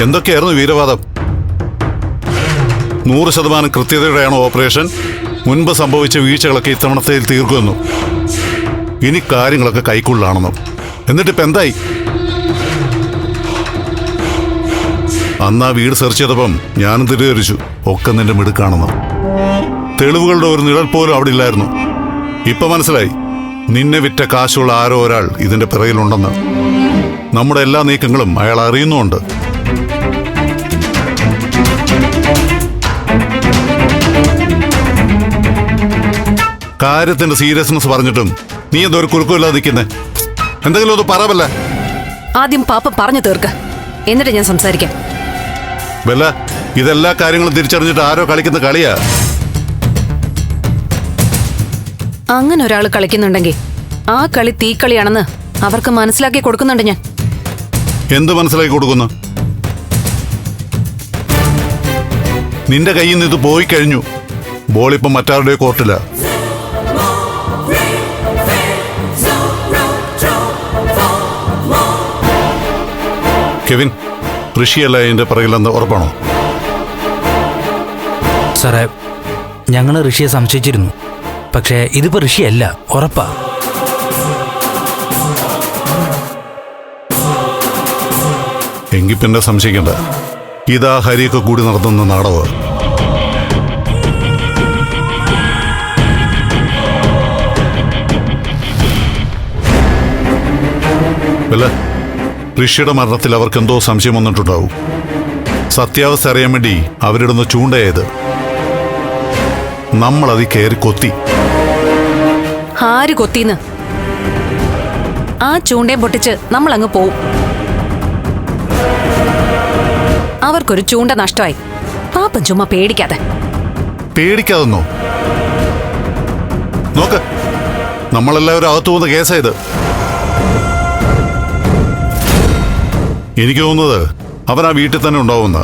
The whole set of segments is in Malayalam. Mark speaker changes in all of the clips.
Speaker 1: എന്തൊക്കെയായിരുന്നു വീരവാദം? 100% കൃത്യതയോടെയാണ് ഓപ്പറേഷൻ. മുൻപ് സംഭവിച്ച വീഴ്ചകളൊക്കെ ഇത്തവണത്തേൽ തീർക്കുമെന്നു. ഇനി കാര്യങ്ങളൊക്കെ കൈക്കുള്ളിലാണെന്നും. എന്നിട്ടിപ്പോൾ എന്തായി? അന്ന് ആ വീട് സെർച്ച് ചെയ്തപ്പം ഞാനും തിരിച്ചറിച്ചു ഒക്കെ നിന്റെ മിടുക്കാണെന്ന്. തെളിവുകളുടെ ഒരു നിഴൽ പോലും അവിടെ ഇല്ലായിരുന്നു. ഇപ്പൊ മനസ്സിലായി, നിന്നെ വിറ്റ കാശുള്ള ആരോ ഒരാൾ ഇതിന്റെ പിറകിലുണ്ടെന്ന്. നമ്മുടെ എല്ലാ നീക്കങ്ങളും അയാൾ അറിയുന്നുമുണ്ട്. കാര്യത്തിന്റെ സീരിയസ്നെസ് പറഞ്ഞിട്ടും നീ എന്തോ ഒരു കുറുക്കുമില്ലാതെ നിൽക്കുന്നേ. എന്തെങ്കിലും ഒന്ന് പറവല്ല.
Speaker 2: ആദ്യം പാപ്പ പറഞ്ഞു തീർക്ക്, എന്നിട്ട് ഞാൻ സംസാരിക്കാം.
Speaker 1: ബെല്ല, ഇതെല്ലാ കാര്യങ്ങളും തിരിച്ചറിഞ്ഞിട്ട് ആരോ കളിക്കുന്ന കളിയാ.
Speaker 2: അങ്ങനെ ഒരാൾ കളിക്കുന്നുണ്ടെങ്കിൽ ആ കളി തീക്കളിയാണെന്ന് അവർക്ക് മനസ്സിലാക്കി കൊടുക്കുന്നുണ്ട് ഞാൻ.
Speaker 1: എന്ത് മനസ്സിലാക്കി കൊടുക്കുന്നു? നിന്റെ കയ്യിൽ നിന്ന് ഇത് പോയി കഴിഞ്ഞു. ബോളിപ്പം മറ്റാരുടെയോ കോർട്ടില്ല. കെവിൻ, ഋഷിയല്ല ഇതിന്റെ പിറകിലെന്ന് ഉറപ്പാണോ?
Speaker 3: സാറേ, ഞങ്ങൾ ഋഷിയെ സംശയിച്ചിരുന്നു. പക്ഷേ ഇതിപ്പോ ഋഷിയല്ല, ഉറപ്പാ.
Speaker 1: എങ്കിൽ പിന്നെ സംശയിക്കണ്ട. ഇതാ ഹരിയൊക്കെ കൂടി നടത്തുന്ന നാടകമാണ്. അല്ല, ഋഷിയുടെ മരണത്തിൽ അവർക്ക് എന്തോ സംശയം വന്നിട്ടുണ്ടാവും. സത്യാവസ്ഥ അറിയാൻ വേണ്ടി അവരിടുന്ന ചൂണ്ടയത് നമ്മളത് കയറി കൊത്തി.
Speaker 2: ആര് കൊത്തിന്ന്? ആ ചൂണ്ടയും പൊട്ടിച്ച് നമ്മൾ അങ്ങ് പോവും. അവർക്കൊരു ചൂണ്ട നഷ്ടമായി. പാപ്പൻ ചുമ്മാ പേടിക്കാതെ.
Speaker 1: പേടിക്കാതെന്നോ? നോക്ക്, നമ്മളെല്ലാവരും അകത്തു പോകുന്ന കേസായത്. എനിക്ക് തോന്നുന്നത് അവൻ ആ വീട്ടിൽ തന്നെ ഉണ്ടാവുന്ന.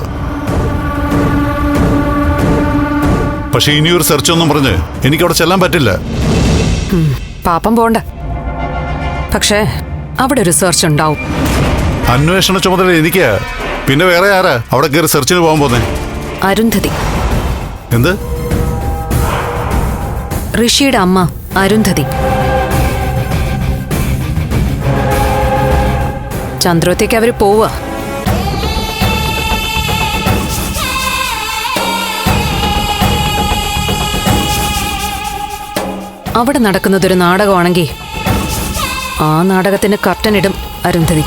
Speaker 1: പക്ഷെ ഇനിയൊരു സെർച്ച് ഒന്നും പറഞ്ഞ് എനിക്കവിടെ ചെല്ലാൻ പറ്റില്ല.
Speaker 2: പാപ്പം പോണ്ട. പക്ഷേ അവിടെ ഒരു സെർച്ച് ഉണ്ടാവും.
Speaker 1: അന്വേഷണ ചുമതല എനിക്കാ. പിന്നെ വേറെ ആരാ അവിടെ കയറി സെർച്ചിന് പോകാൻ പോന്നെ?
Speaker 2: അരുന്ധതി.
Speaker 1: എന്ത്?
Speaker 2: ഋഷിയുടെ അമ്മ അരുന്ധതി. ചന്ദ്രോത്തേക്ക് അവര് പോവുക. അവിടെ നടക്കുന്നതൊരു നാടകമാണെങ്കിൽ ആ നാടകത്തിന് കർട്ടൻ ഇടും അരുന്ധതി.